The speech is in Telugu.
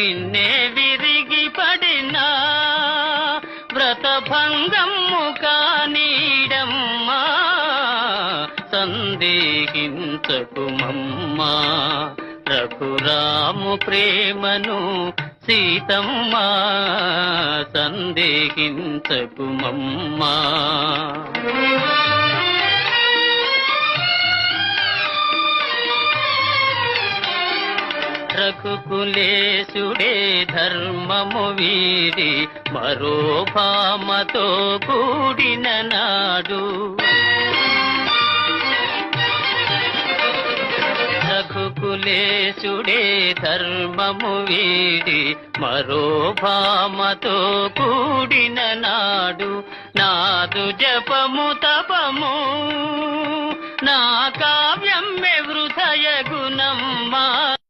మిన్నే విరిగి పడినా వ్రతభంగము కానీడమ్మా సందేహించకుమమ్మా రఘురాము ప్రేమను సీతమ్మ సందేహించకుమమ్మా రఘుకులేశుడే ధర్మము వీడి మరో భామతో కూడిన నాడు రఘుకులేశుడే ధర్మము వీడి మరో భామతో కూడిన నాడు నాదు జపము తపము నా కావ్యం వృథయ గుణమ్మా